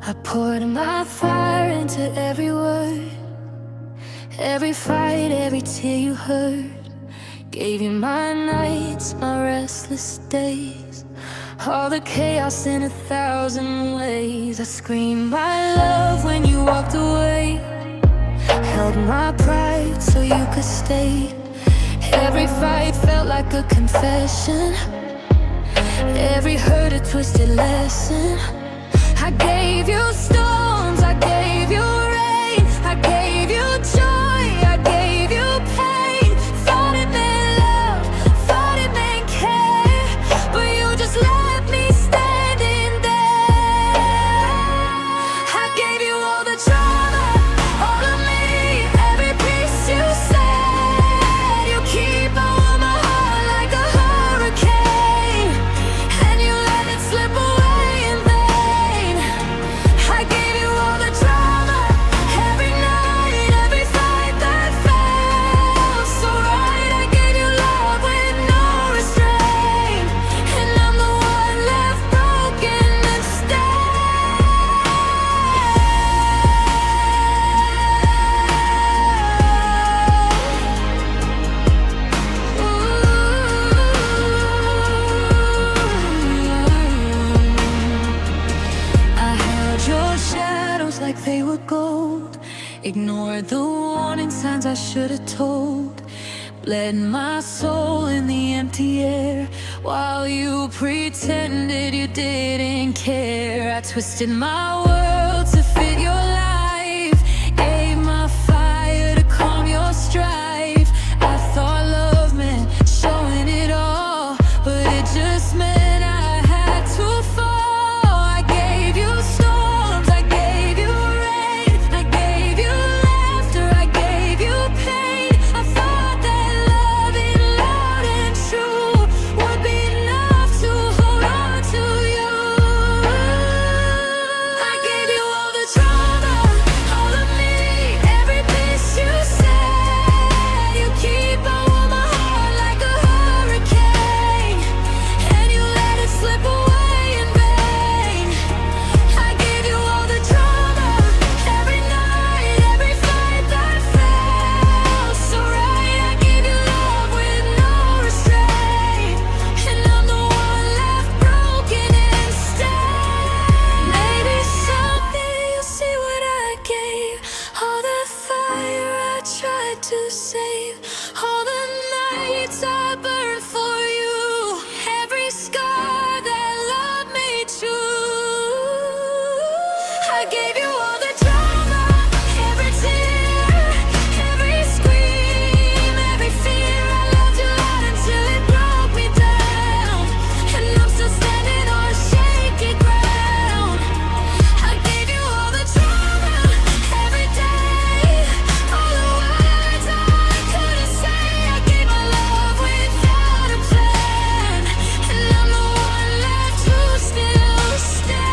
I poured my fire into every word, every fight, every tear you heard. Gave you my nights, my restless days, all the chaos in 1,000 ways. I screamed my love when you walked away, held my pride so you could stay. Every fight felt like a confession, every hurt a twisted lesson. I gave you storms, I gave you rain, I gave you joy, I gave you pain. Thought it meant love, thought it meant care, but you just left me standing there. I gave you all the drama, all of me, every piece you said. You keep on my heart like a hurricane, and you let it slip away in vain. I gave you all the drama, every night, every fight that felt so right. I gave you love with no restraint, and I'm the one left broken instead. I held your shadows like they were gold, ignored the warning signs I should have told. Bled my soul in the empty air while you pretended you didn't care. I twisted my world to fit your life, gave my fire to calm your strife. I thought love meant showing it all, but it just meant I had to fall. I gave you storms, I gave you rain, I gave you laughter, I gave you pain. I thought that loving loud and true would be enough to hold on to you. I gave you all the drama, all of me, every piece you said. You keep on my heart like a hurricane, and you let it slip away in vain. I gave you all the drama, every night, every fight that felt so right. I gave you love with no restraint, and I'm the one left broken instead. Maybe someday you'll see what I gave, all the fire I tried to save, all the nights I burned for you, every scar that love made true. I gave you all the drama, every tear, every scream, every fear. I loved you loud until it broke me down, and I'm still standing on shaky ground. I gave you all the drama, every day, all the words I couldn't say. I gave my love without a plan, and I'm the one left who still stands.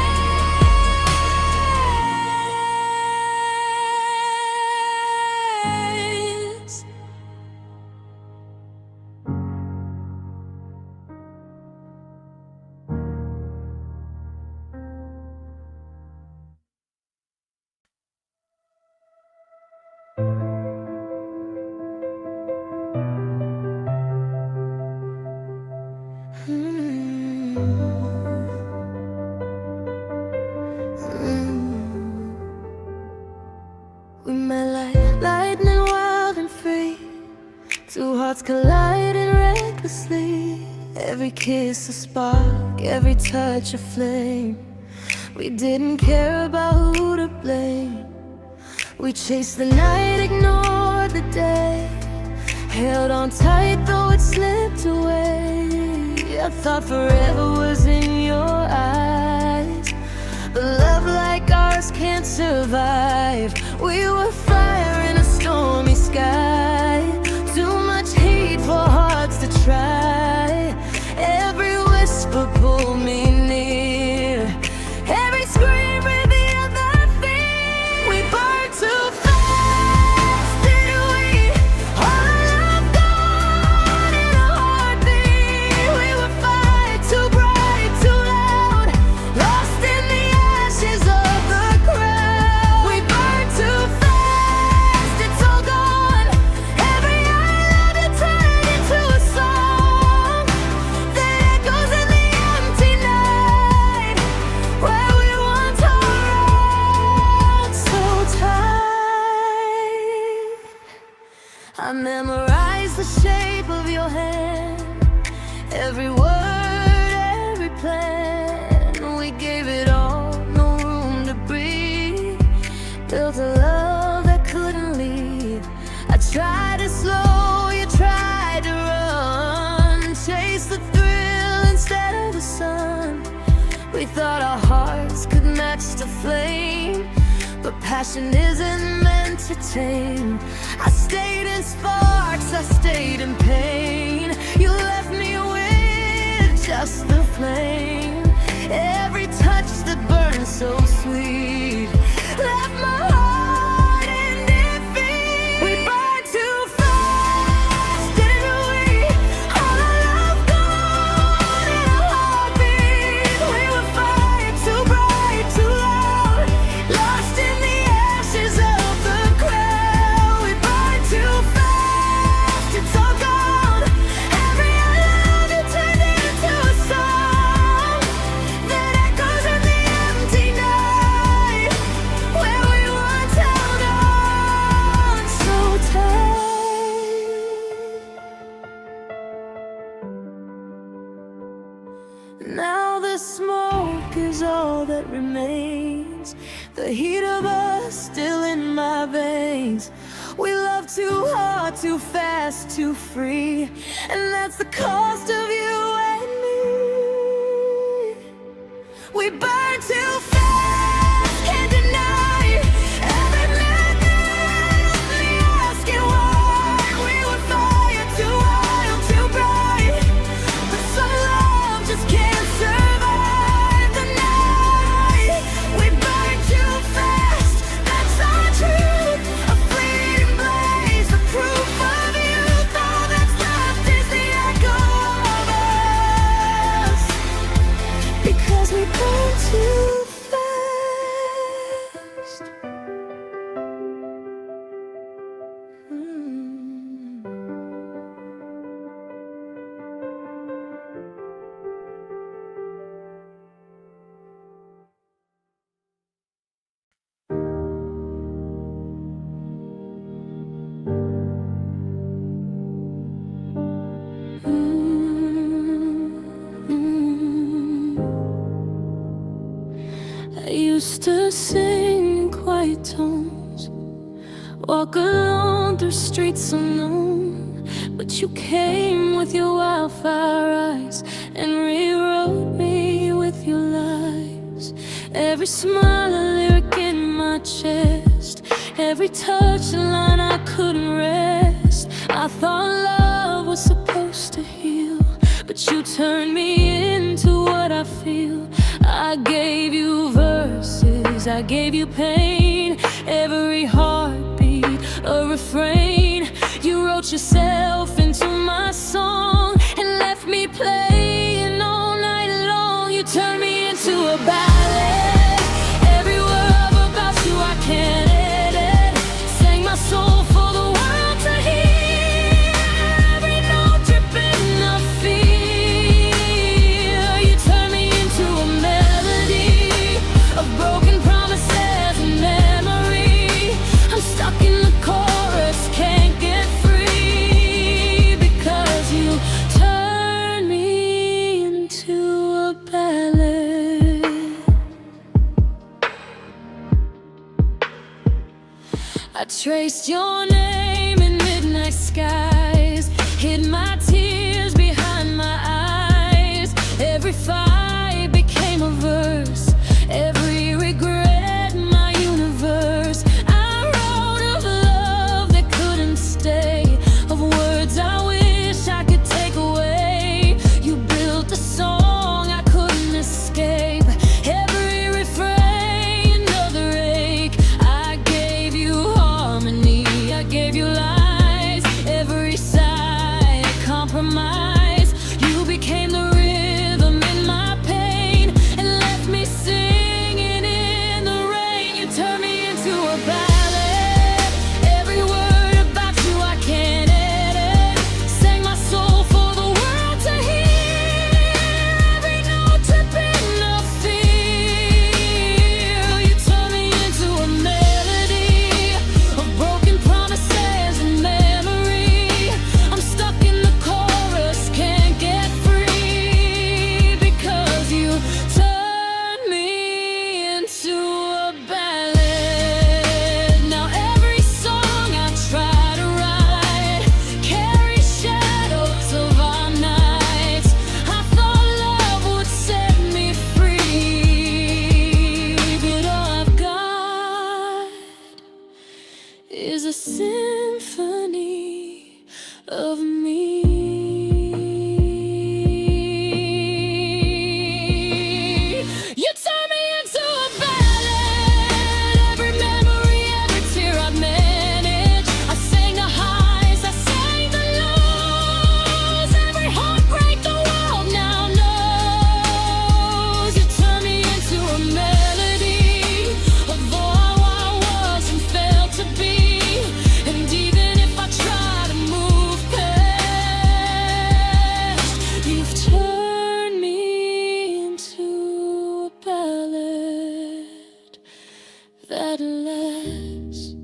We met like lightning, wild and free, two hearts colliding recklessly. Every kiss a spark, every touch a flame. We didn't care about who to blame. We chased the night, ignored the day, held on tight though it slipped away. I thought forever was in your eyes, but love like ours can't survive. We were fire in a stormy sky, too much heat for hearts to try. Every whisper pulled me near, every scream revealed the fear. We burned too fast, didn't we? All our love gone in a heartbeat. We were fire too bright, too loud, lost in the ashes of the memorized the shape of your hand, every word, every plan. We gave it all, no room to breathe. Built a love that couldn't leave. I tried to slow, you tried to run. Chase the thrill instead of the sun. We thought our hearts could match the flame, but passion isn't meant to tame. I stayed in sparks, I stayed in pain. You left me with just the flame. Every touch that burned so sweet left my heart in defeat. We burned too fast, didn't we? All our love gone in a heartbeat. We were fire too bright, too loud, lost in the ashes of the crowd. We burned too fast, it's all gone. Every I love you turned into a song that echoes in the empty night, where we once held on so tight. Now the smoke is all that remains, the heat of us still in my veins. We love too hard, too fast, too free, and that's the cost of you and me. We burn too fast, can't deny every minute of me asking why. We were fire too wild, too bright, but some love just can't survive the night. We burn too fast, that's our truth. A fleeting blaze, the proof of youth. All that's left is the echo of us, because we burn too fast. I used to sing in quiet tones, walk alone through streets unknown, but you came with your wildfire eyes and rewrote me with your lies. Every smile a lyric in my chest, every touch a line I couldn't rest. I thought love was supposed to heal, but you turned me into what I feel. I gave you verses, I gave you pain, every heartbeat a refrain. You wrote yourself into my song and left me playing all night long. You turned me into a ballad, every word about you I can't edit. Sang my soul for the world to hear, every note dripping I feel. You turned me into a melody of broken promises and memory. I'm stuck in the chorus, can't get free, because you turned me into a ballad. I traced your name in midnight skies, hid my tears behind my eyes. Every fight became a verse, every regret my universe. I wrote of love that couldn't stay, of words I wish I could take away. You built a song I couldn't escape, every refrain another ache. I gave you harmony, I gave you lies, every side a compromise. You became the rhythm in my pain and left me singing is a symphony of me. You turn me into a ballad. Every memory, every tear I managed. I sang the highs, I sang the lows. Every heartbreak the world now knows. You turn me into a melody of all I was and failed to be. And even if I try to move past, you've turned me into a ballad that lasts.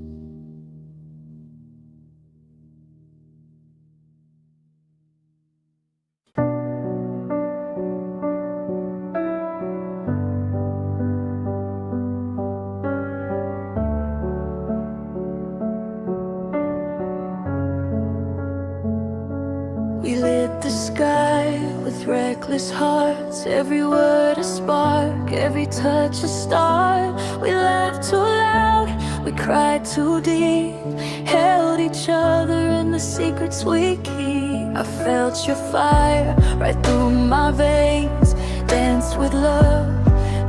We lit the sky with reckless hearts. Every word a spark, every touch a start. We laughed too loud, we cried too deep, held each other in the secrets we keep. I felt your fire right through my veins. Danced with love,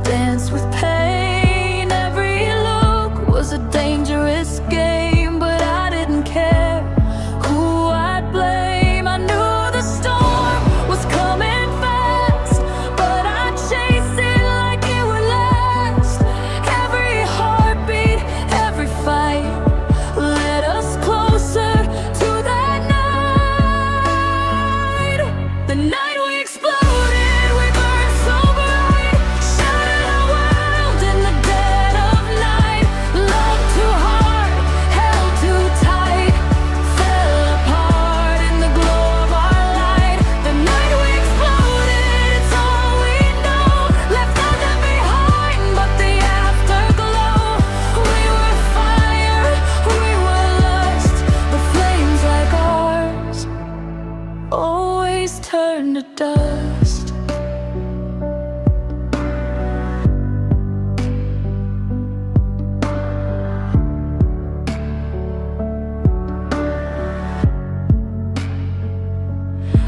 danced with pain. Every look was a dangerous game, but I didn't care who I'd blame. I knew the storm was coming fast, but I'd chase it like it would last. Every heartbeat, every fight led us closer to that night. The night we exploded, we burned so bright, shattered our world in the dead of night. Love too hard, held too tight, fell apart in the glow of our light. The night we exploded, it's all we know. Left nothing behind but the afterglow. We were fire, we were lust, but flames like ours always turn to dust.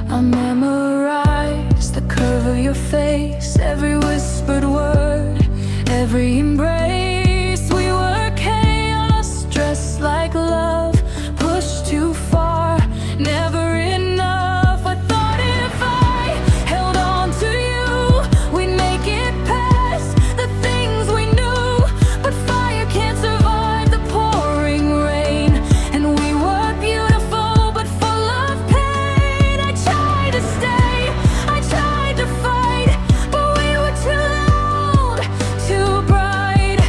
I memorized the curve of your face, every whispered word, every embrace. We were chaos, dressed like love, pushed too far, never enough. I thought if I held on to you, we'd make it past the things we knew. But fire can't survive the pouring rain, and we were beautiful but full of pain. I tried to stay, I tried to fight, but we were too loud, too bright.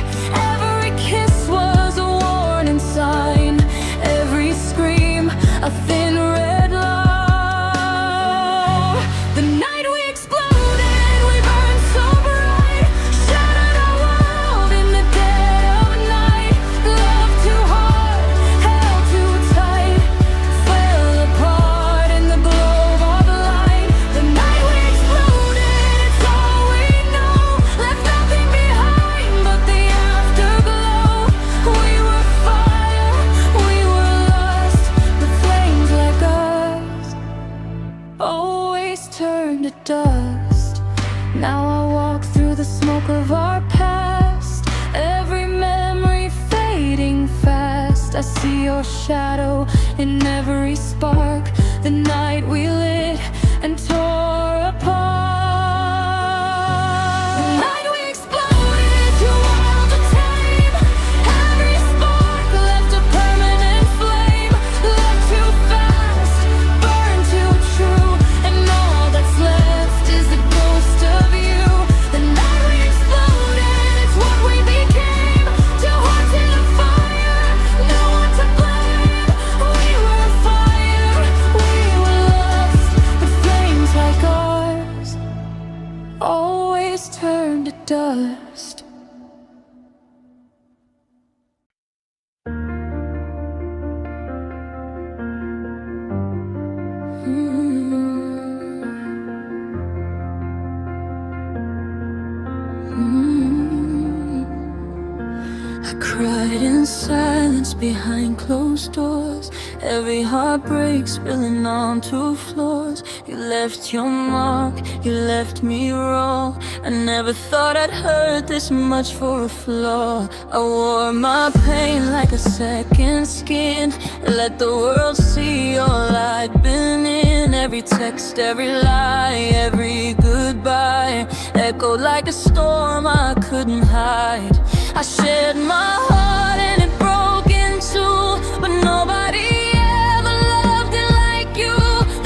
Every kiss was a warning sign, every scream a thin red line. The night we exploded, we burned so bright, shattered our world in the dead of night. Love too hard, held too tight, fell apart in the glow of our light. The night we exploded, it's all we know. Left nothing behind but the afterglow. We were fire, we were lust, but flames like us always turn to dust. Now I walk through the smoke of our past, every memory fading fast. I see your shadow in every spark, the night we lit and tore apart. The night we exploded, too wild to tame. Every spark left a permanent flame. Love too fast, burn too true, and all that's left is the ghost of you. The night we exploded, it's what we became. Too hot to the fire, no one to blame. We were fire, we were lust, but flames like ours silence behind closed doors. Every heartbreak spilling onto floors. You left your mark, you left me raw. I never thought I'd hurt this much for a flaw. I wore my pain like a second skin. Let the world see all I'd been in. Every text, every lie, every goodbye echoed like a storm I couldn't hide. I shared my heart and it broke in two, but nobody ever loved it like you.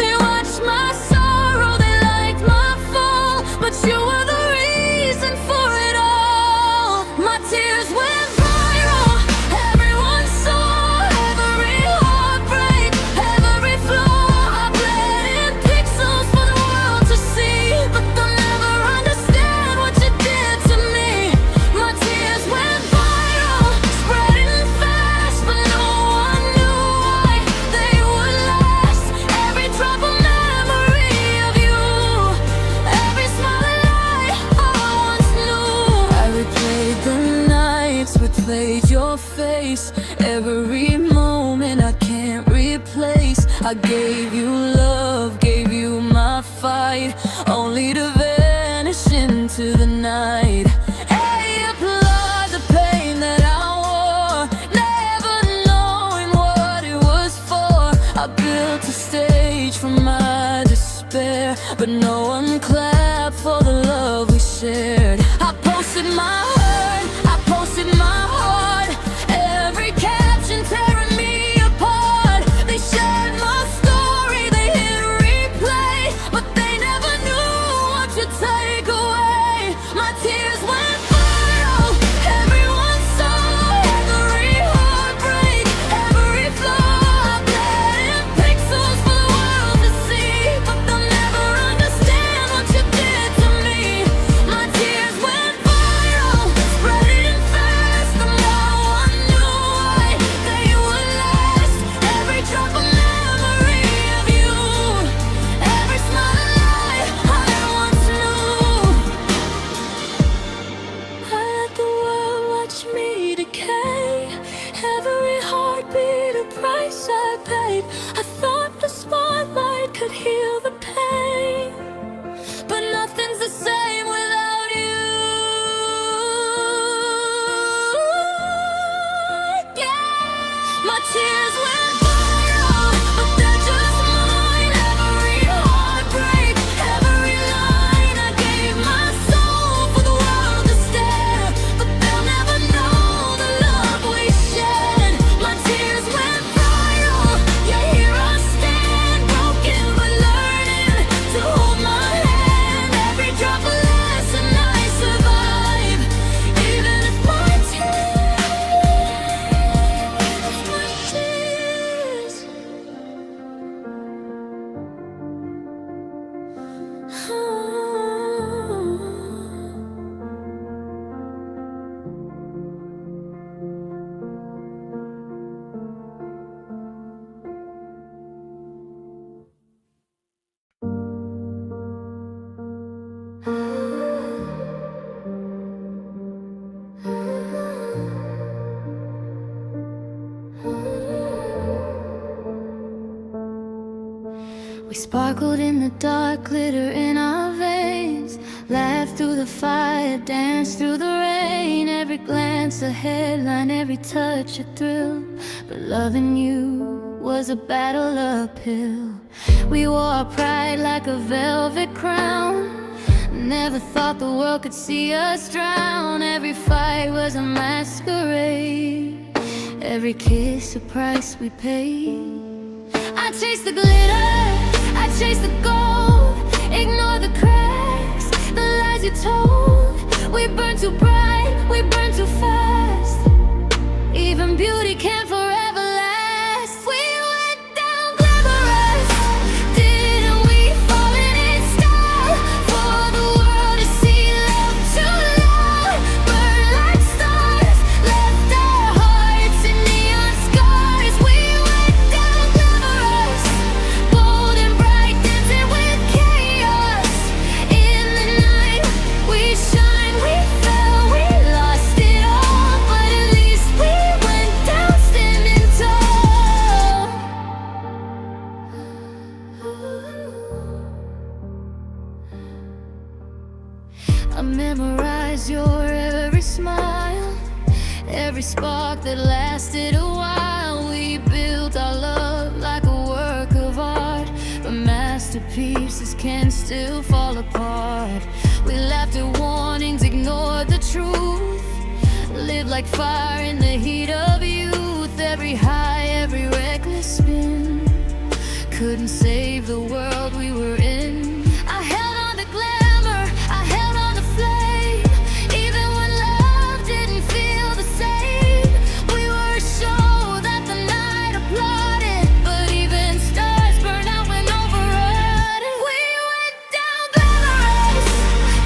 They watched my sorrow, they liked my fall, but you were the reason for it all. My tears went viral, everyone saw every heartbreak, every flaw. I bled in pixels for the world to see, but they'll never understand what you did to me. My tears went viral, spreading fast, but no one knew why they would last. Every drop of memory of you, every smile and lie I once knew. I replayed the nights, replayed your face, every moment I can't replace. I gave you love, gave you my fight, only to vanish into the night. Hey, applaud the pain that I wore, never knowing what it was for. I built a stage for my despair, but no one clapped for the love we shared. I posted my hurt, I posted my heart, every caption tearing me apart. They shared my story, they hit replay, but they never knew what to take away. My tears went viral, everyone saw every heartbreak, every flaw. I bled in pixels for the world to see, but they'll never understand what you did to me. My tears went viral, spreading fast, and no one knew why they would last. Every drop of memory of you, every smile and lie I once knew. I let the world watch me decay, every heartbeat a price I paid. I thought the spotlight could heal the pain, but nothing's the same without you. Yeah. My tears went viral, but they're just mine. Every heartbreak, every line. I gave my soul for the world to stare, but they'll never know the love we shared. My tears went viral, yeah, here I stand, broken but learning to hold my hand. Every drop a lesson I survive, even if my tears. We sparkled in the dark, glitter in our veins, laughed through the fire, danced through the rain. Every glance a headline, every touch a thrill, but loving you was a battle uphill. We wore our pride like a velvet crown, never thought the world could see us drown. Every fight was a masquerade, every kiss a price we paid. I chased the glitter, I chased the gold, ignore the cracks, the lies you told. We burned too bright, we burned too fast, even beauty can't forever last. We went down glamorous, didn't we fall in style, for the world to see love too loud. Burn like stars, left our hearts in neon scars. We went down glamorous, bold and bright, dancing with chaos. In the night we shine, we fell, we lost it all. spark that lasted a while. We built our love like a work of art, but masterpieces can still fall apart. We laughed at warnings, ignored the truth, lived like fire in the heat of youth. Every high, every reckless spin couldn't save the world we were in. I held on to glamour, I held on to flame, even when love didn't feel the same. We were a show that the night applauded, but even stars burn out when overrun. We went down glamorous,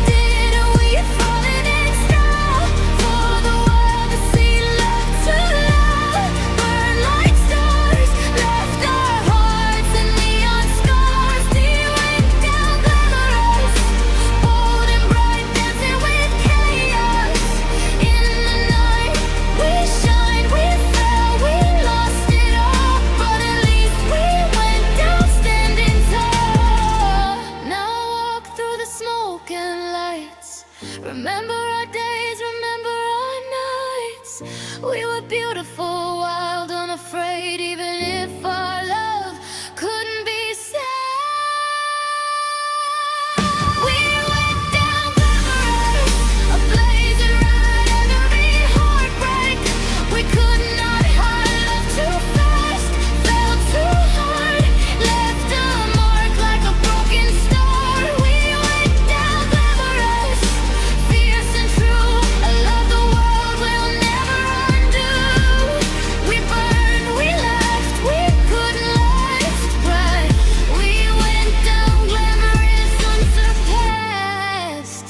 didn't we? Falling in style for the world to see. Love too loud, burn like stars, left our hearts in neon scars. We went down glamorous, bold and bright, dancing with chaos. In the night, we shined, we fell, we lost it all, but at least we went down standing tall. Now I walk through the smoke and lights, remember our days, remember our nights. We were beautiful, wild, unafraid, even if our love couldn't be saved. We went down glamorous, a blazing ride, and every heartbreak. We could not hide, love too fast, fell too hard, left a mark like a broken star. We went down glamorous, fierce and true, a love the world will never undo. We burned, we laughed, we couldn't last, but we went down glamorous, unsurpassed.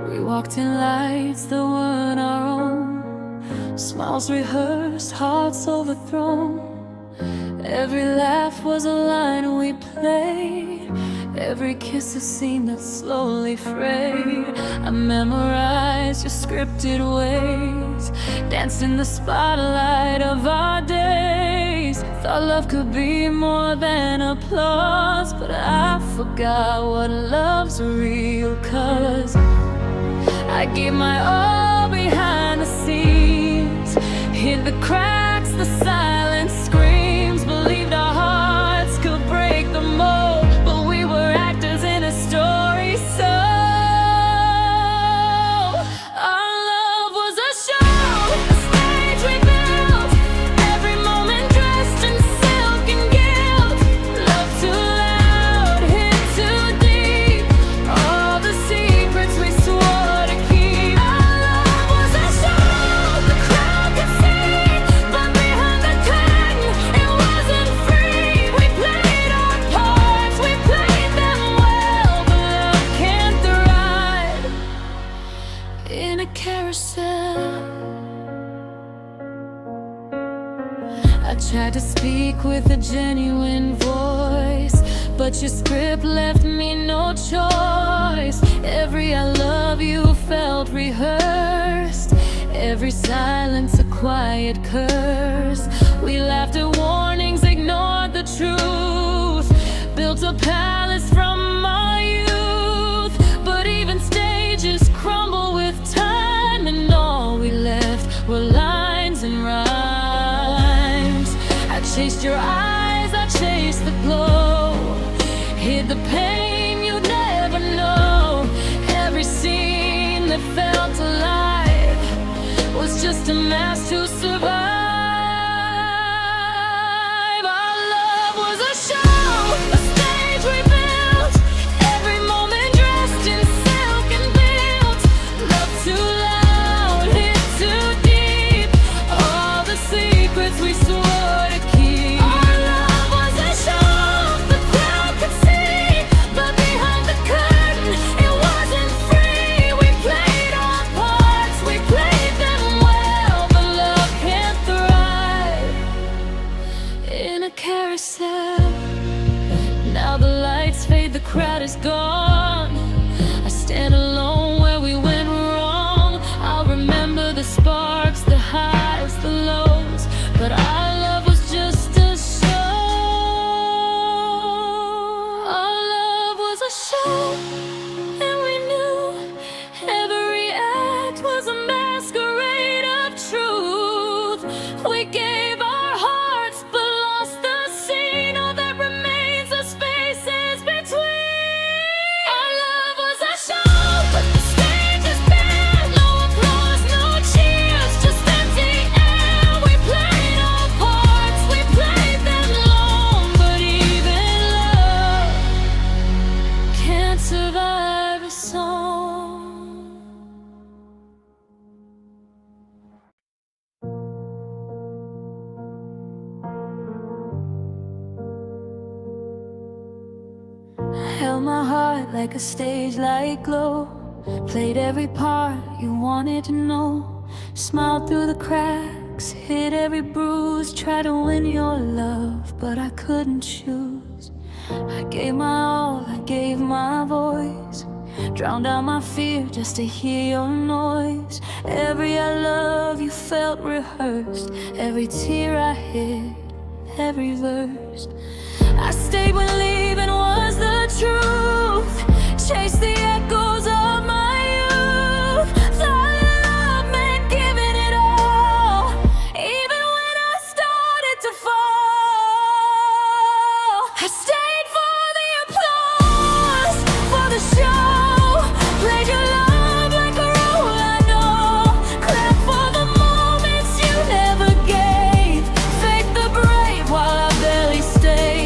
We walked in lights that weren't our own, smiles rehearsed, hearts overthrown. Every laugh was a line we played, every kiss a scene that slowly frayed. I memorized your scripted ways, danced in the spotlight of our days. Thought love could be more than applause, but I forgot what love's real colors. I gave my all behind the scenes, hid the cracks, the silent screams, believed our hearts could break the mold, but we were actors in a story, so our love was a show, a stage we built, every moment dressed in silk and guilt. Love too loud, hit too deep, all the secrets we swore to keep. Our love was a show the crowd could see, but behind the curtain it wasn't free. We played our parts, we played them well, but love can't thrive in a carousel. I tried to speak with a genuine voice, but your script left me no choice. Every I love you felt rehearsed, every silence a quiet curse. We laughed at warnings, ignored the truth, built a palace from our youth, but even stages crumble with time, and all we left were lines and rhymes. I chased your eyes, I chased the glow, hid the pain you'd never know. Every scene that felt alive was just a mask to survive. Our love was a show, a stage we built, every moment dressed in silk and built. Love too loud, hit too deep, all the secrets we swore to keep. Our love was a show the crowd could see, but behind the curtain it wasn't free. We played our parts, we played them well, but love we gave our hearts, but lost the scene. All that remains are spaces between. Our love was a show, but the stage is bare. No applause, no cheers, just empty air. We played our parts, we played them long, but even love can't survive a song. Held my heart like a stage light glow. Played every part you wanted to know. Smiled through the cracks, hid every bruise. Tried to win your love, but I couldn't choose. I gave my all, I gave my voice. Drowned out my fear just to hear your noise. Every I love you felt rehearsed. Every tear I hid, every verse. I stayed when leaving was the truth. Chased the echoes of my youth. Thought love meant giving it all, even when I started to fall. I stayed for the applause, for the show. Played your love like a role I know. Clap for the moments you never gave. Fake the brave while I barely stayed.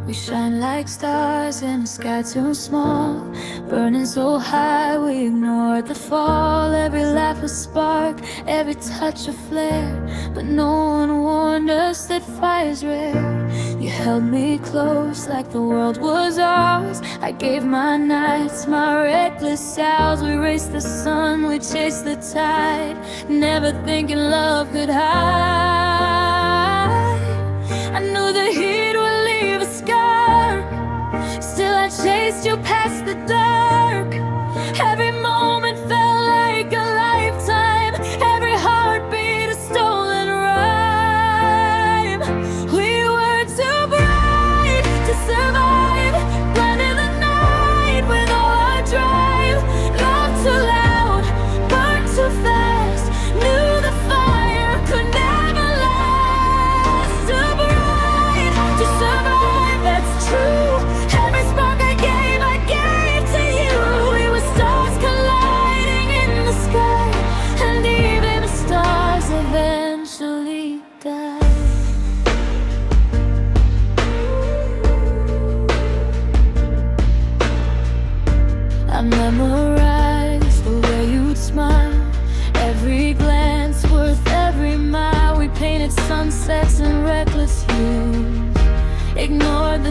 We shine like stars in a sky too small, burning so high we ignored the fall. Every laugh a spark, every touch a flare, but no one warned us that fire's rare. You held me close like the world was ours. I gave my nights, my reckless hours. We raced the sun, we chased the tide, never thinking love could hide. I knew the heat would leave a scar, still I chased you past the dark. Every moment felt like a lifetime.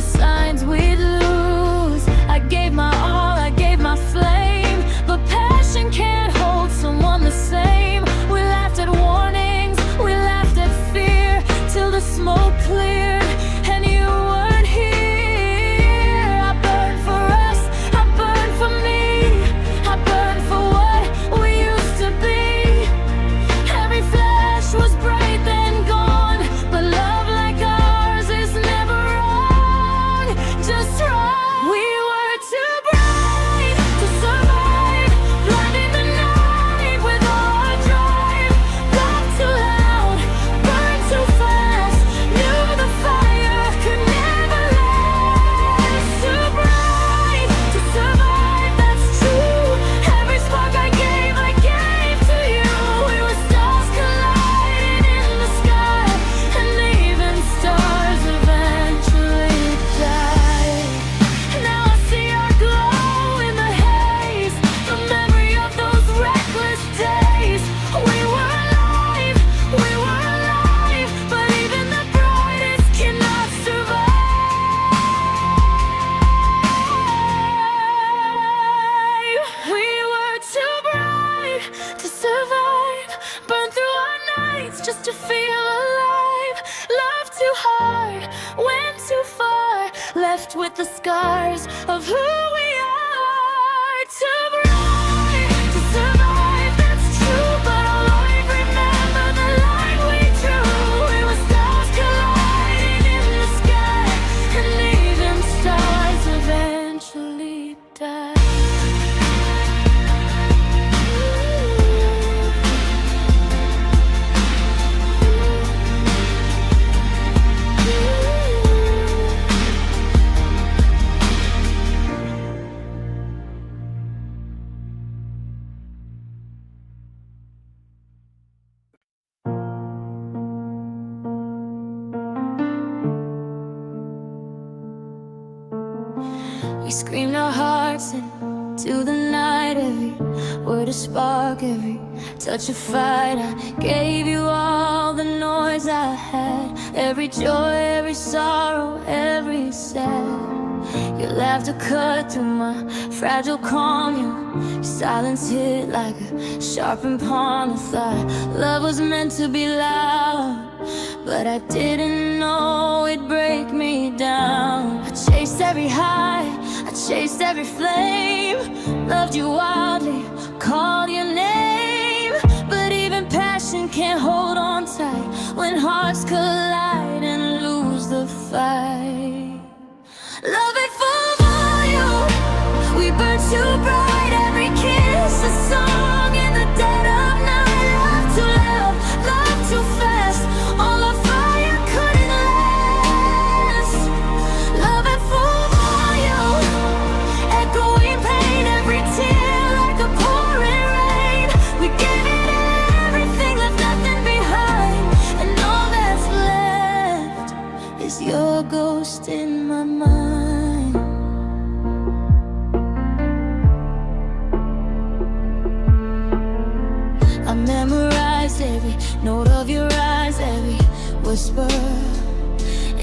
signs we'd lose. I gave my all, I gave my flame, but passion can't hold someone the same. We laughed at warnings, we laughed at fear, till the smoke cleared and you weren't here. I burned for us, I burned for me, I burned for what we used to be. Every flash was bright then gone, but love like ours is never wrong, just right. We were too bright to survive, blinding the night with all our drive. Laughed too loud, burned too fast, knew the fire could never last. Too bright to survive, that's true. Every spark I gave to you. We were stars colliding in the sky, and even stars eventually died. Now I see our glow in the haze, the memory of those reckless days. We were alive, but even the brightest cannot survive. We were too bright to survive, burned through our nights just to feel alive. Loved too hard, went too far, left with the scars of who we are. Too bright to survive, that's true, but I'll always remember the line we drew. We were stars colliding in the sky, and even stars eventually die. We screamed our hearts into the night, every word a spark, every touch a fight. I gave you all the noise I had, every joy, every sorrow, every sad. Your laughter cut through my fragile calm, your silence hit like a sharpened pawn. I thought love was meant to be loud, but I didn't know it'd break me down. I chased every high, I chased every flame, loved you wildly, called your name. But even passion can't hold on tight when hearts collide and lose the fight. Love it full volume, we burn too bright, every kiss a song in the dead of night. Love too loud, love too fast, all our fire couldn't last. Love at full volume, echoing pain, every tear like a pouring rain. We gave it everything, left nothing behind, and all that's left is your ghost in my mind. I memorized every note of your eyes, every whisper,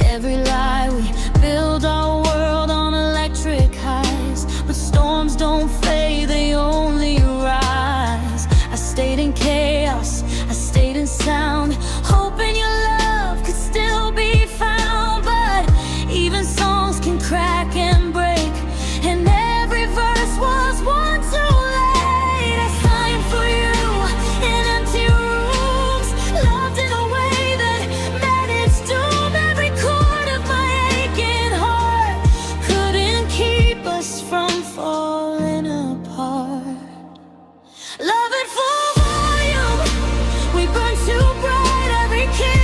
every lie. We build our world on electric highs, but storms don't fade, they only rise. I stayed in chaos, I stayed in sound, hoping your love could still be found. But even songs can crack and break, and every verse was one too late. I signed for you in empty rooms, loved in a way that met its doom. Every chord of my aching heart couldn't keep us from falling apart. Love at full volume, we burn too bright, every kiss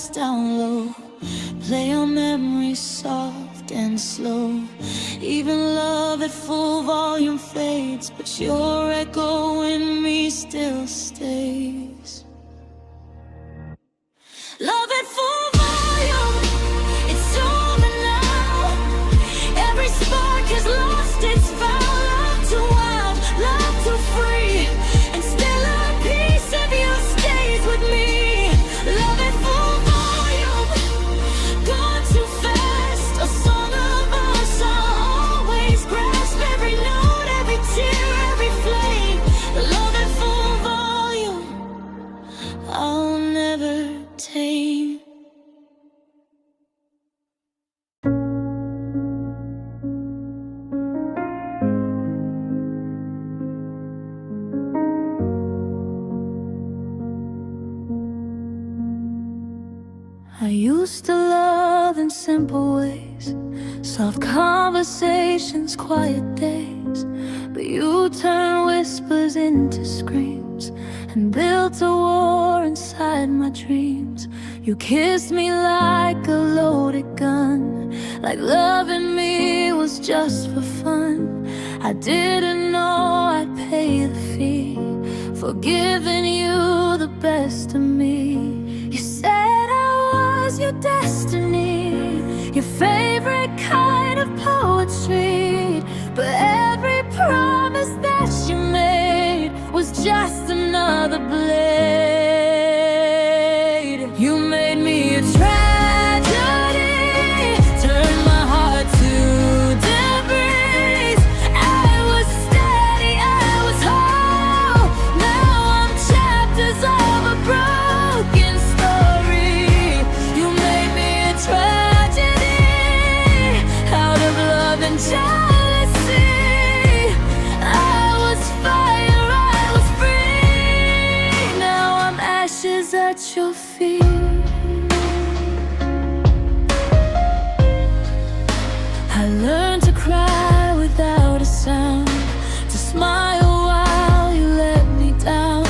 us down low. Play on memories soft and slow. Even love at full volume fades, but your echo in me still stays. Love at full volume, it's over now. Every spark has lost its fire. Love too wild, love too free, and still a piece of you stays with me. Love at full volume, gone too fast. A song of us, I'll always grasp every note, every tear, every flame. Love at full volume, I'll never tame. I used to love in simple ways, soft conversations, quiet days. But you turned whispers into screams and built a war inside my dreams. You kissed me like a loaded gun, like loving me was just for fun. I didn't know I'd pay the fee for giving you the best of me. You said I was your destiny, your favorite kind of poetry. But every promise that you made was just another blade. You made me a tragedy, turned my heart to debris. I was steady, I was whole. Now I'm chapters of a broken story. You made me a tragedy, out of love and jealousy. I was fire, I was free. Now I'm ashes at your feet. I learned to cry without a sound, to smile while you let me down.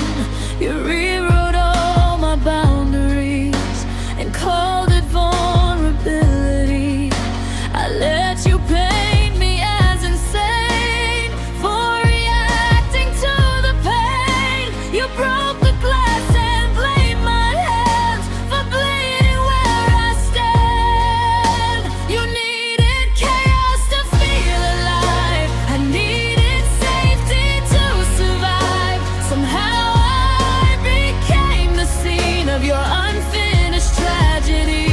You rewrote all my boundaries and called it vulnerability. I let you paint me as insane for reacting to the pain. You broke the glass and blamed my hands for bleeding where I stand. You needed chaos to feel alive, I needed safety to survive. Somehow I became the scene of your unfinished tragedy.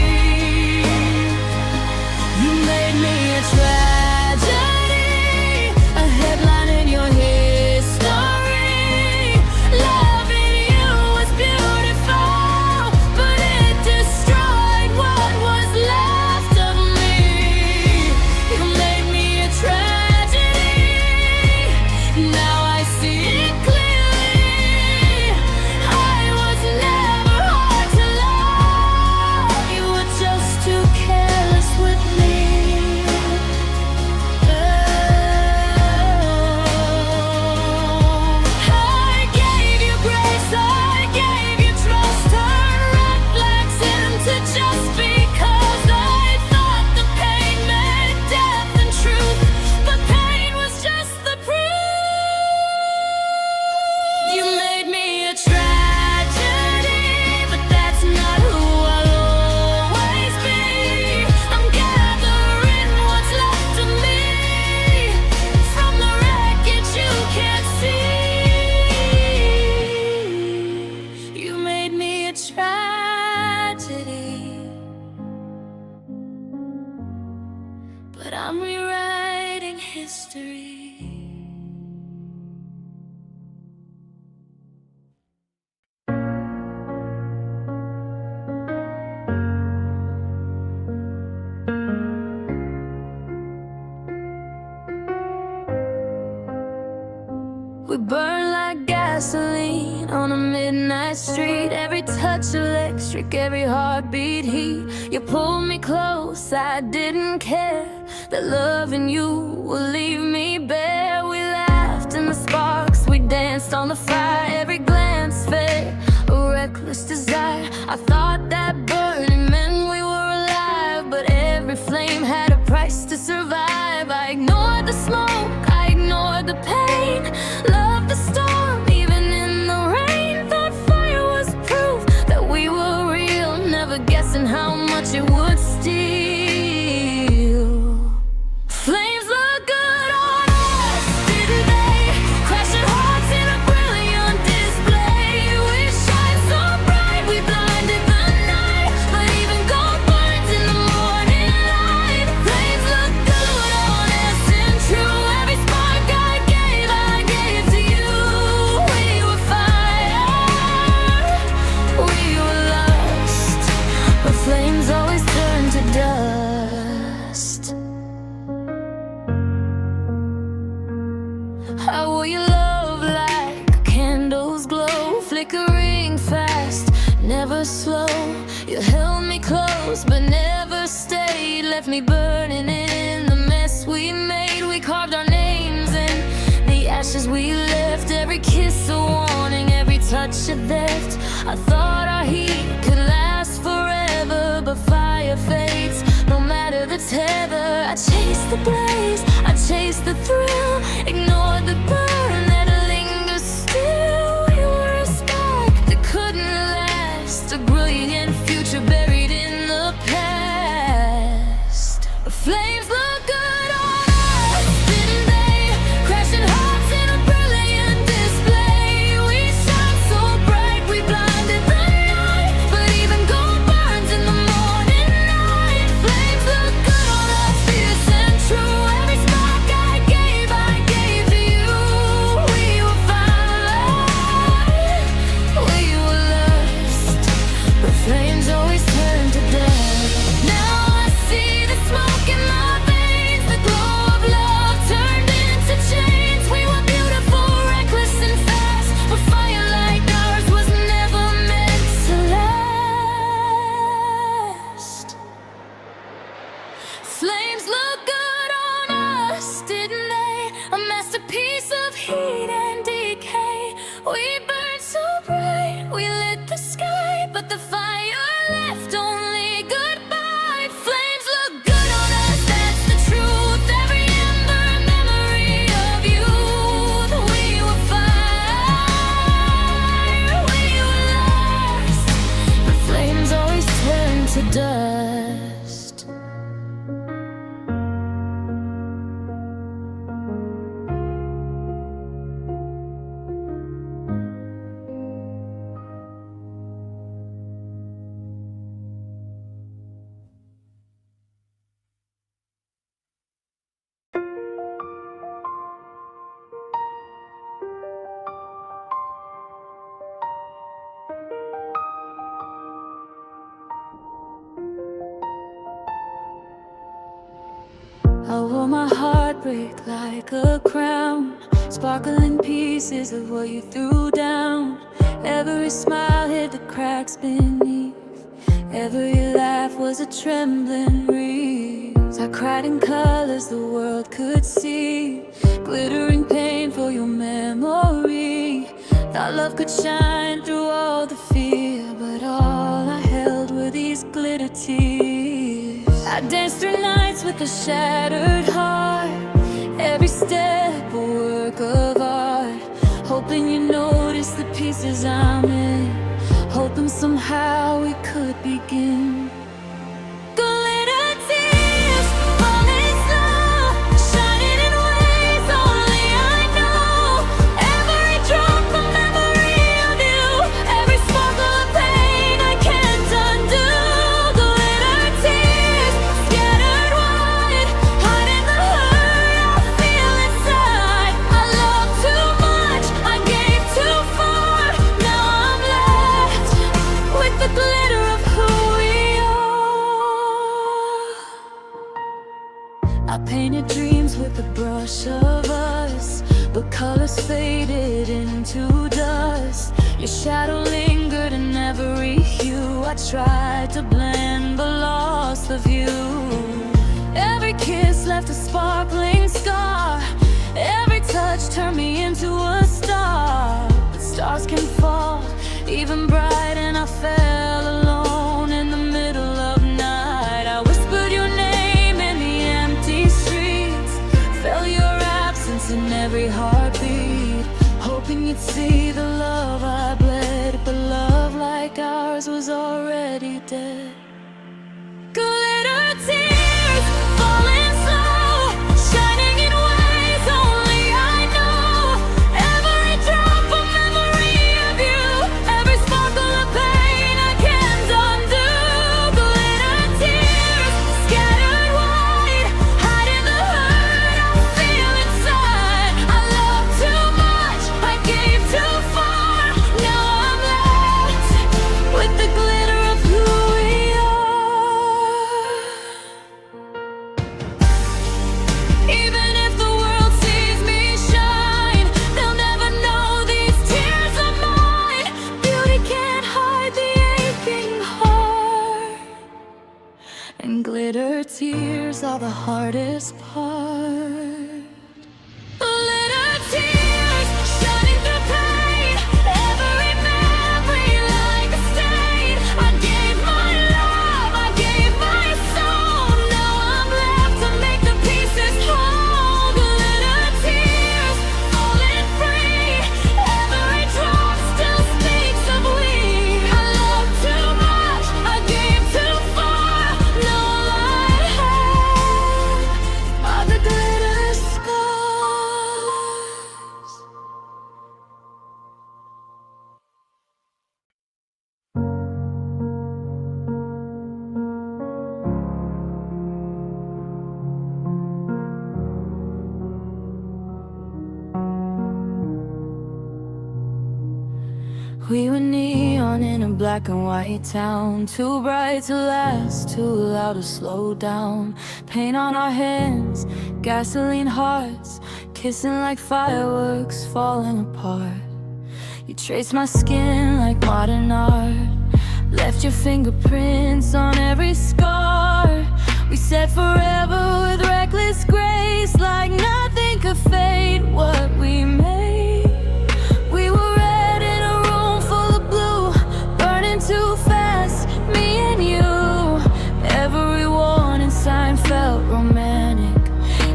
You made me a tragedy, a headline in your history. Loving you was beautiful, but it destroyed what was left of me. You made me a tragedy, now I see it clearly. I was never hard to love, you were just too careless with me. I gave you grace, I gave you trust, turned red flags into just because. I thought the pain meant death and truth, but pain was just the proof. You made me a tragedy, but that's not who I'll always be. I'm gathering what's left of me from the wreckage you can't see. You made me a tragedy, but I'm rewriting history. We burn like gasoline on a midnight street. Every touch electric, every heartbeat heat. You pulled me close, I didn't care that loving you would leave me bare. We laughed in the sparks, we danced on the fire. Every glance fed a reckless desire. I thought that burning how much it would steal. Flames look good on us, didn't they? Crashing hearts in a brilliant display. We shine so bright, we blinded the night. But even gold burns in the morning light. Flames look good on us and true. Every spark I gave to you. We were fire, we were lost, but flames always turn to dust. How will you love like candles glow, flickering fast, never slow? You held me close but never stayed, left me burning in the mess we made. We carved our names in the ashes we left, every kiss a warning, every touch a theft. I thought our heat could last forever, but fire fades, no matter the tether. I chased the blaze, I chased the thrill, ignored the burn that lingers still. We were a spark that couldn't last, a brilliant future buried in the past. Flames look good on us, didn't they? Crashing hearts in a brilliant display. We shine so bright, we blinded the night. But even gold burns in the morning light. Flames look good on us, fierce and true. Every spark I gave to you. We were fire, we were lost, but flames always turn to dust. Now I see the smoke in my veins, the glow of love turned into chains. We were beautiful, reckless and fast, but fire like ours was never meant to last. Flames look good on us, didn't they? A masterpiece of heat and decay. We burned so bright, we lit the sky, but the fire left only goodbye. Flames look good on us, that's the truth. Every ember, memory of youth. We were fire, we were lost, but flames always turn to dust. I wore my heartbreak like a crown, sparkling pieces of what you threw down. Every smile hid the cracks beneath, every laugh was a trembling wreath. I cried in colors the world could see, glittering pain for your memory. Thought love could shine through all the fear, but all I held were these glitter tears. I danced through nights with a shattered heart, every step a work of art, hoping you noticed the pieces I'm in, hoping somehow we could begin. Glitter tears falling slow, shining in ways only I know. Every drop a memory of you, every sparkle of pain I can't undo. Glitter tears scattered wide, hiding the hurt I feel inside. I love too much, I gave too far. Now I'm left with the glitter of who we are. I painted dreams with the brush of us, but colors faded into dust. Your shadow lingered in every hue. I tried to blend the loss of you. Every kiss left a sparkling scar, every touch turned me into a star. But stars can fall even bright, and I fell alone in the middle of night. I whispered your name in the empty streets, felt your absence in every heartbeat, hoping you'd see the love I bled. But love like ours was already dead. And glitter tears are the hardest part. Glitter tears shining through pain, every memory like a stain. I gave my love, I gave my soul. Now I'm left to make the pieces whole. Glitter tears falling free, every drop still speaks of we. I loved too much, I gave too far. Now all I have are the glitter scars. We were neon in a black and white town, too bright to last, too loud to slow down. Paint on our hands, gasoline hearts, kissing like fireworks falling apart. You traced my skin like modern art, left your fingerprints on every scar. We said forever with reckless grace, like nothing could fade what we made. We were red in a room full of blue, burning too fast, me and you. Every warning sign felt romantic,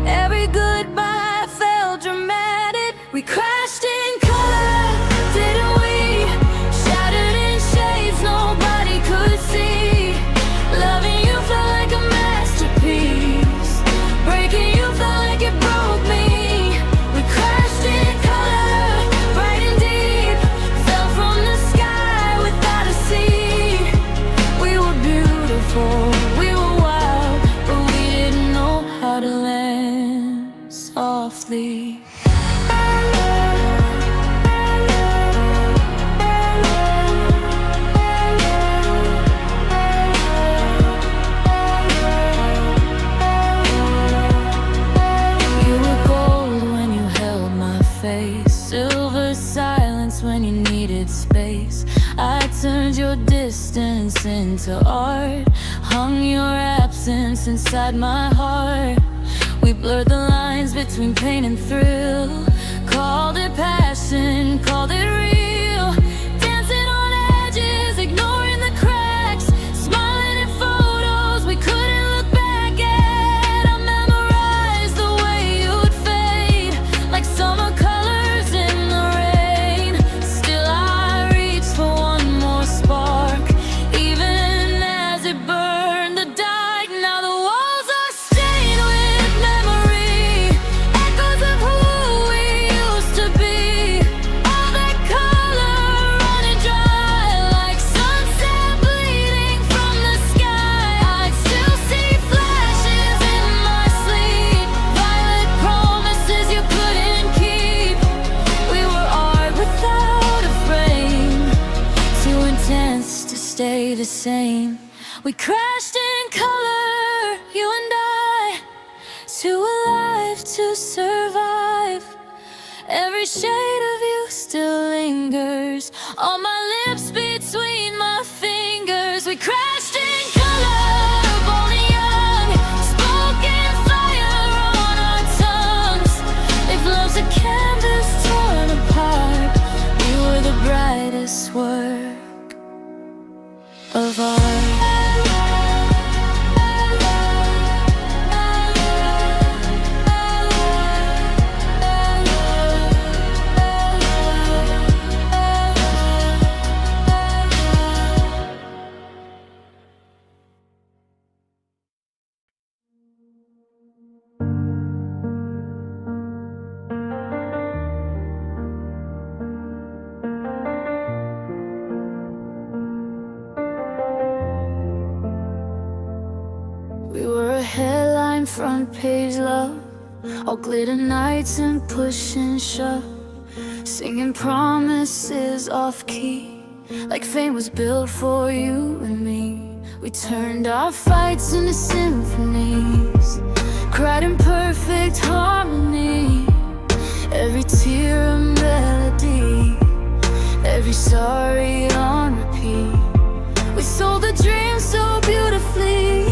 every goodbye felt dramatic. We crashed in color, didn't we? Shattered in shades nobody could see. Loving you felt like a masterpiece, breaking you felt like it broke me. We crashed in color, bright and deep, fell from the sky without a seat. We were beautiful, we were wild, but we didn't know how to land softly. You were gold when you held my face, silver silence when you needed space. I turned your distance into art, hung your absence inside my heart. We blurred the lines between pain and thrill, called it passion, called it real. Dancing on edges, ignoring the cracks, smiling in photos we couldn't look back at. I memorized the way you'd fade, like summer colors in the rain. Still I reached for one more spark, even as it burned the dark. Now the walls are stained with memory, echoes of who we used to be. All that color running dry, like sunset bleeding from the sky. I still see flashes in my sleep, violet promises you couldn't keep. We were art without a frame, too intense to stay the same. We crashed in color, you and I, too alive to survive. Every shade of you still lingers on my lips, between my fingers. We crashed in color, born and young, spoken fire on our tongues. If love's a canvas torn apart, we were the brightest work of art. We were a headline, front page love, all glitter nights and push and shove, singing promises off key, like fame was built for you and me. We turned our fights into symphonies, cried in perfect harmony. Every tear a melody, every sorry on repeat. We sold the dream so beautifully,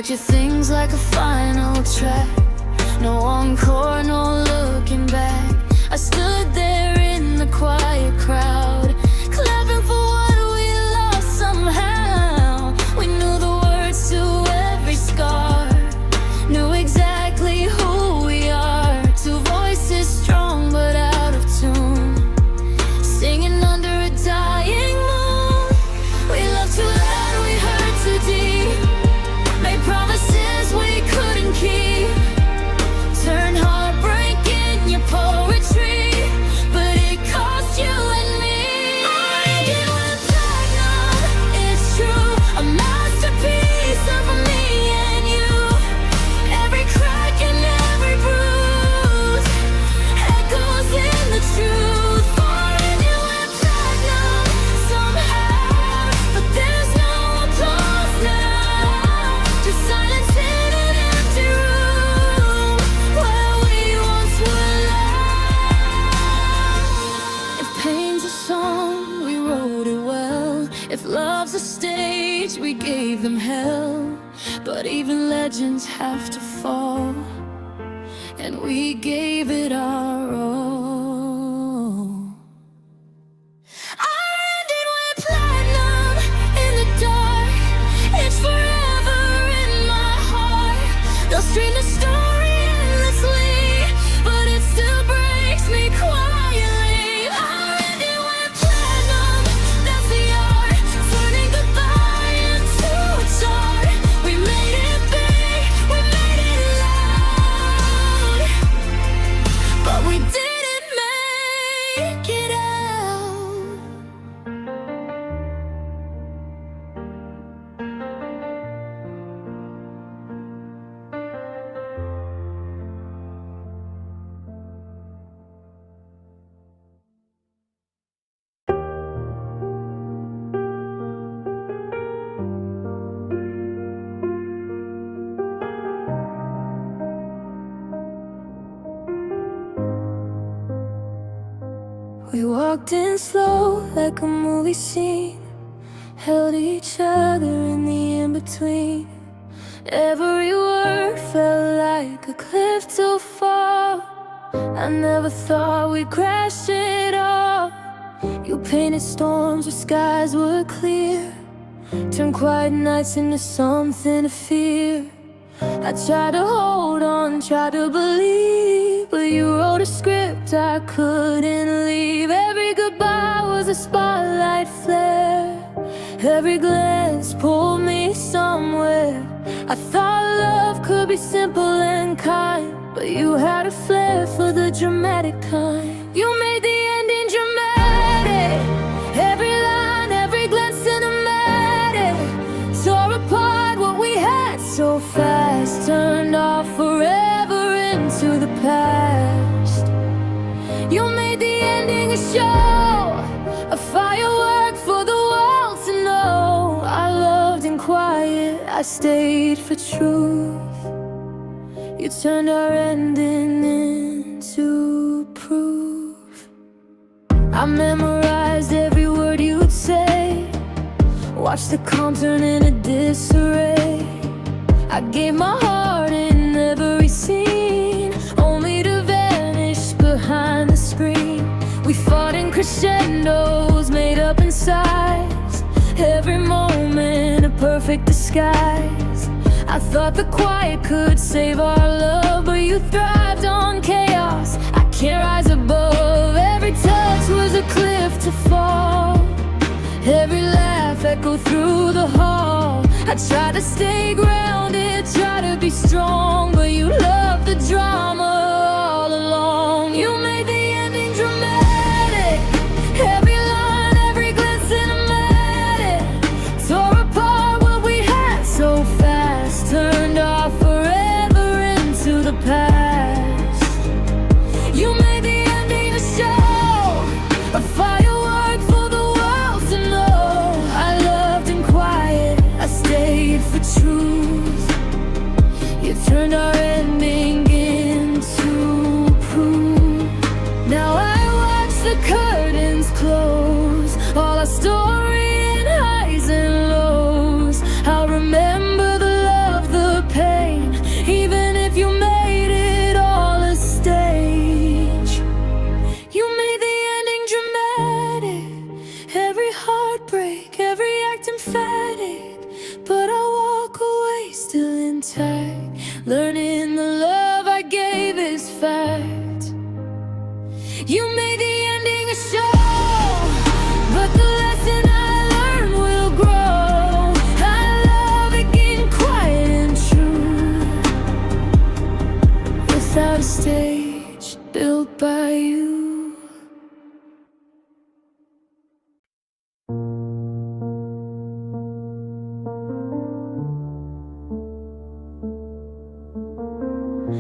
picture things like a final track. No encore, no looking back. I stood there in the quiet crowd, clapping for what we lost somehow. We knew the words to every scar, knew exactly who we are. Two voices strong but out of tune, singing under a dying moon. We loved too loud, we hurt too deep, made promises we couldn't keep. Turn heartbreak in your poetry, but it cost you and me. It went platinum, it's true, a masterpiece of me and you. Every crack and every bruise echoes in the truth. Foreign, it went platinum somehow, but there's no applause now, just silence in an empty room where we once were loud. If pain's a song, we wrote it well. If love's a stage, we gave them hell. But even legends have to fall, and we gave it our all. Our ending went platinum in the dark. It's forever in my heart. They'll string the story endlessly, but it still breaks me quietly. Our ending went platinum, that's the art, turning goodbye into a chart. We made it big, we made it loud, but we didn't make it out. We walked in slow like a movie scene, held each other in the in-between. Every word felt like a cliff to fall. I never thought we'd crash it all. You painted storms where skies were clear, turned quiet nights into something to fear. I tried to hold on, tried to believe, but you wrote a script I couldn't leave. Every goodbye was a spotlight flare, every glance pulled me somewhere. I thought love could be simple and kind, but you had a flair for the dramatic kind. You made the ending dramatic, every line, every glance cinematic. Tore apart what we had so fast, turned off forever into the past. You made the ending a show, a firework for the world to know. I loved in quiet, I stayed for truth. You turned our ending into proof. I memorized every word you'd say, watched the calm turn into disarray. I gave my heart in every scene, only to vanish behind the screen. We fought in crescendos, made up in sighs, every moment a perfect disguise. I thought the quiet could save our love, but you thrived on chaos. I can't rise above. Every touch was a cliff to fall, every laugh echoed through the hall. I tried to stay grounded, try to be strong, but you loved the drama all along. You made the ending dramatic, every line, every glance cinematic. Tore apart what we had so fast, turned off forever into the past. You made the ending a show, a firework for the world to know. I loved in quiet, I stayed for truth. You turned our ending You made the ending a show, but the lesson I learned will grow. I love it getting quiet and true, without a stage built by you.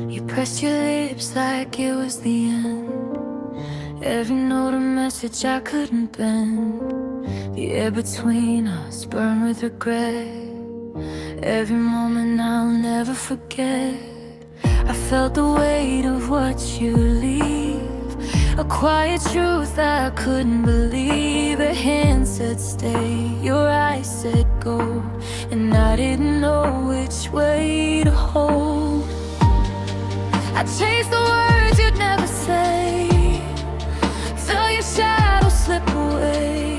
You pressed your lips like it was the end. Every note a message I couldn't bend. The air between us burned with regret. Every moment I'll never forget. I felt the weight of what you leave, a quiet truth I couldn't believe. A hand said stay, your eyes said go, and I didn't know which way to hold. I chased the words you'd never say, felt your shadow slip away.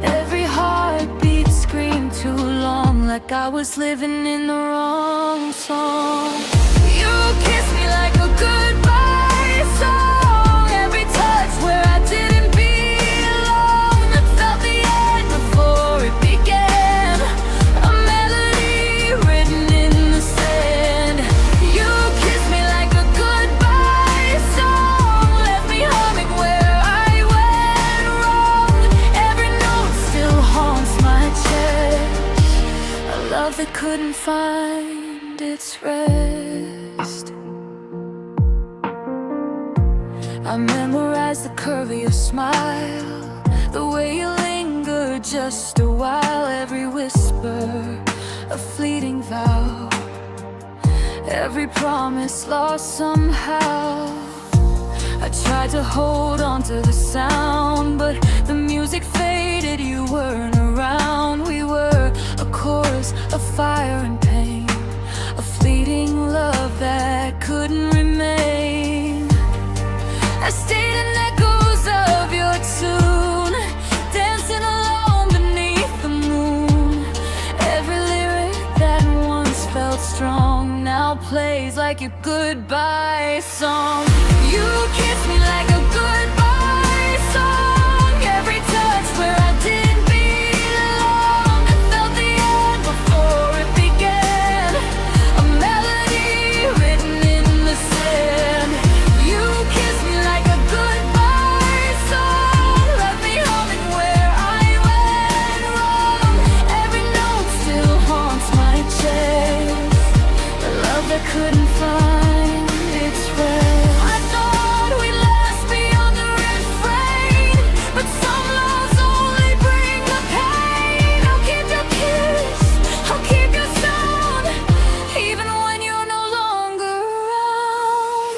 Every heartbeat screamed too long, like I was living in the wrong song. You kissed me like a goodbye song, every touch where I didn't belong. I felt the end before it began, a melody written in the sand. You kissed me like a goodbye song, left me humming where I went wrong. Every note still haunts my chest, a love that couldn't find its rest. I memorized the curve of your smile, the way you lingered just a while. Every whisper, a fleeting vow, every promise lost somehow. I tried to hold on to the sound, but the music faded, you weren't around. We were a chorus of fire and pain, a fleeting love that couldn't remain. I stayed in echoes of your tune, dancing alone beneath the moon. Every lyric that once felt strong now plays like a goodbye song. You kissed me like a goodbye song, every touch where I didn't belong. I felt the end before it began, a melody written in the sand. You kissed me like a goodbye song, left me humming where I went wrong. Every note still haunts my chest, a love that couldn't find its rest. I thought we'd last beyond the refrain, but some loves only bring the pain. I'll keep your kiss, I'll keep your sound, even when you're no longer around.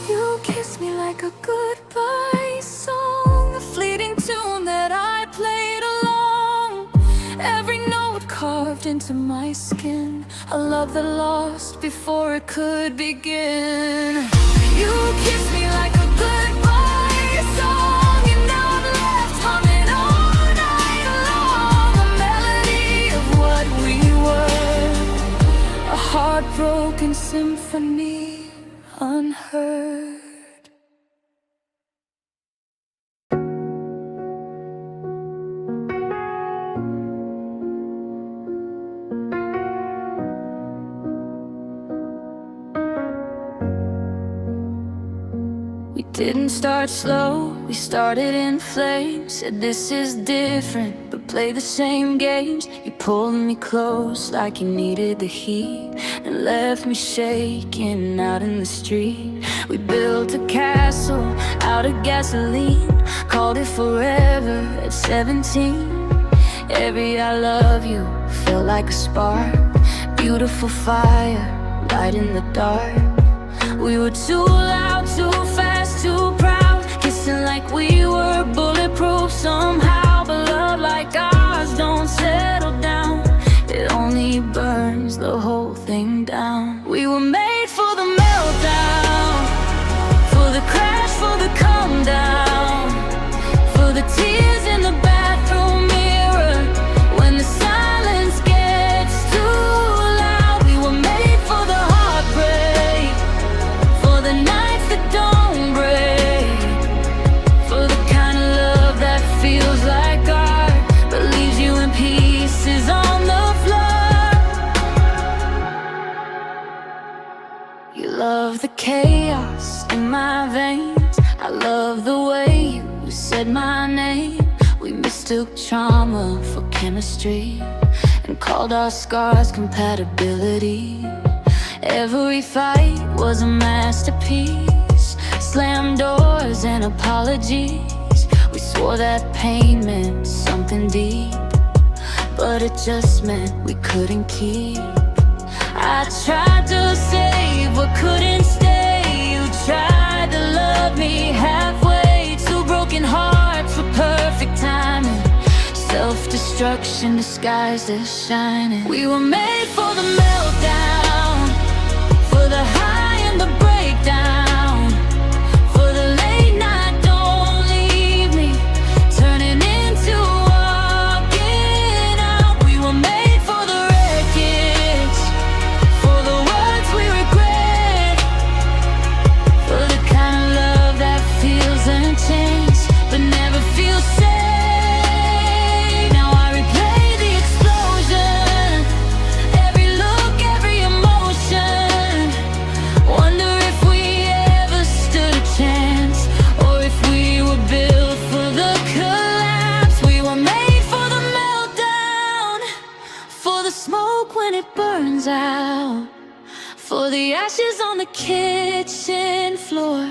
You kiss me like a goodbye song, a fleeting tune that I played along. Every note carved into my skin, a love that lost before it could begin. You kissed me like a goodbye song, and now I'm left humming all night long, a melody of what we were, a heartbroken symphony unheard. We didn't start slow, we started in flames. Said this is different, but play the same games. You pulled me close like you needed the heat, and left me shaking out in the street. We built a castle out of gasoline, called it forever at 17. Every I love you felt like a spark, beautiful fire, light in the dark. We were too loud, too fast, too proud, kissing like we were bulletproof somehow. But love like ours don't settle down, it only burns the whole thing down. We were made for the meltdown, for the crash, for the come down, for the tears in the bathroom mirror when the silence gets too loud. We were made for the heartbreak, for the nights that don't break, my veins. I love the way you said my name. We mistook trauma for chemistry and called our scars compatibility. Every fight was a masterpiece, slammed doors and apologies. We swore that pain meant something deep, but it just meant we couldn't keep. I tried to save what couldn't stay. You tried to love me halfway. Two broken hearts with perfect timing. Self-destruction disguised as shining. We were made for the meltdown, for the high and the breakdown, for the late night don't leave me, turning into walking out. We were made for the wreckage, for the words we regret, for the kind of love that feels unchanged but never feels safe. Now I replay the explosion, every look, every emotion. Wonder if we ever stood a chance, or if we were built for the collapse. We were made for the meltdown, for the smoke when it burns out, for the ashes on the kitchen floor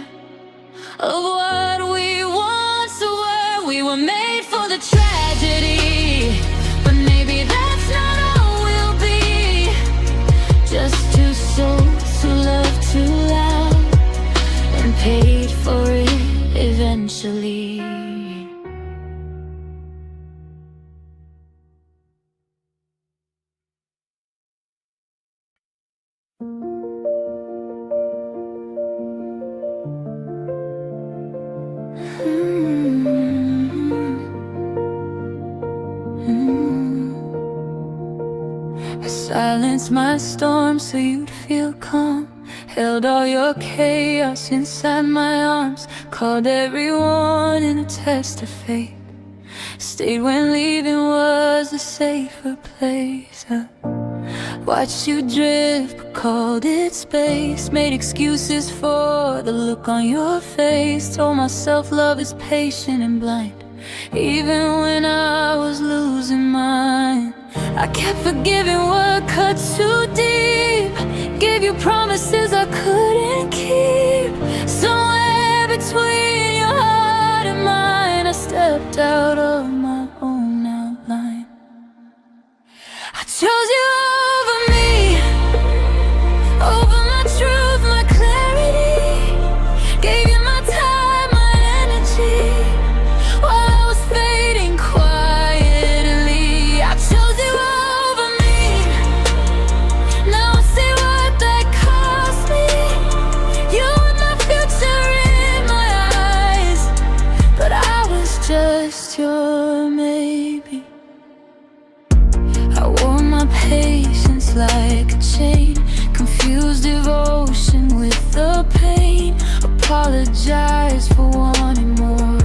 of what we once were. We were made for the tragedy, but maybe that's not all we'll be. Just two souls who love too loud and paid for it eventually. I silenced my storm so you'd feel calm, held all your chaos inside my arms, called everyone in a test of fate, stayed when leaving was a safer place. Watched you drift but called it space, made excuses for the look on your face, told myself love is patient and blind, even when I was losing mine. I kept forgiving what cut too deep, gave you promises I couldn't keep. Somewhere between your heart and mine, I stepped out of my own outline. I chose you over me, over my truth, my clarity. Gave you my time, my energy, while I was fading quietly. I chose you over me. Now I see what that cost me. You were my future in my eyes, but I was just your maybe. I wore my patience like a chain, confused devotion with the pain. Apologize for wanting more,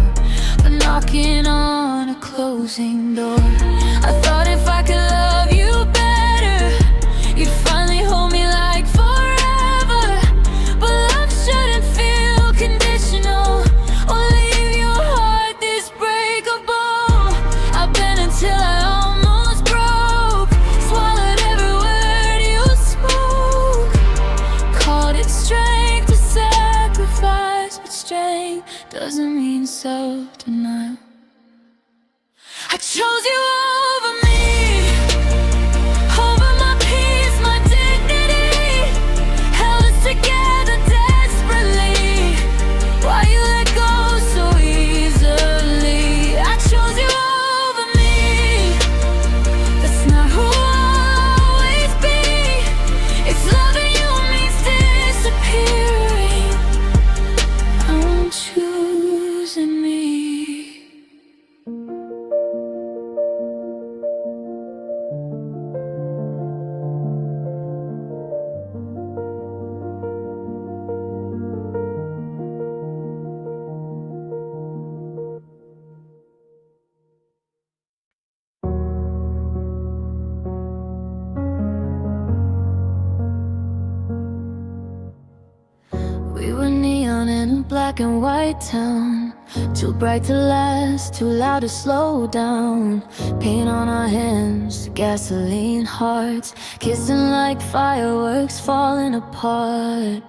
for knocking on a closing door. I thought if I could love you better, you'd finally hold me like forever. But love shouldn't feel conditional, or leave your heart this breakable. I've been until I almost broke, swallowed every word you spoke, called it strength to sacrifice, but strength doesn't mean self-denial. I chose you over me, over my peace, my dignity. Held us together desperately, why you let go so easily. I chose you over me, that's not who I'll always be. It's loving you means disappearing. I'm choosing me. black and white town. Too bright to last, too loud to slow down. Paint on our hands, gasoline hearts, kissing like fireworks falling apart.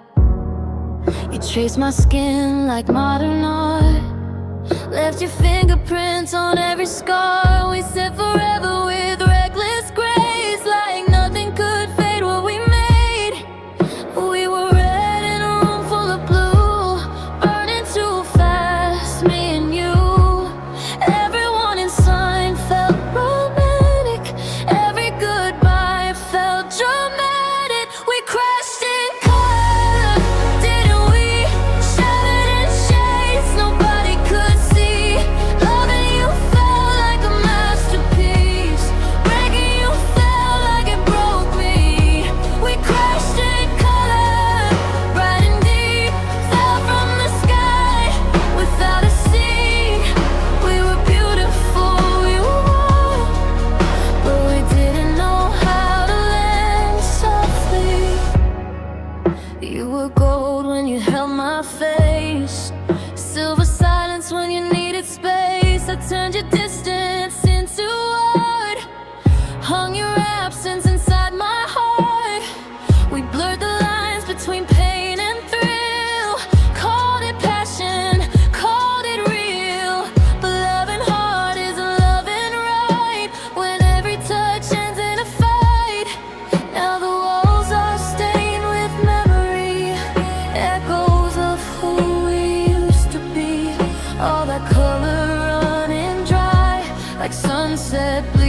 You traced my skin like modern art, left your fingerprints on every scar. We said forever with reckless grace, like nothing could fade what we made. We were red in a room full of blue, burning too fast, me and you. Everyone inside felt romantic, every goodbye felt dramatic. We crashed in color, didn't we? Shattered in shades nobody could see. Loving you felt like a masterpiece, breaking you felt like it broke me. We crashed in color, bright and deep, fell from the sky without a seat. We were beautiful, we were wild, but we didn't know how to land softly. You were gold when you held my face, silver silence when you needed space. I turned your distance into art, hung your absence inside my heart. We blurred the lines between pain and thrill, called it passion, called it real. But loving hard isn't loving right when every touch ends in a fight. Now the walls are stained with memory, echoes of who we used to be. All that color running dry like sunset blue.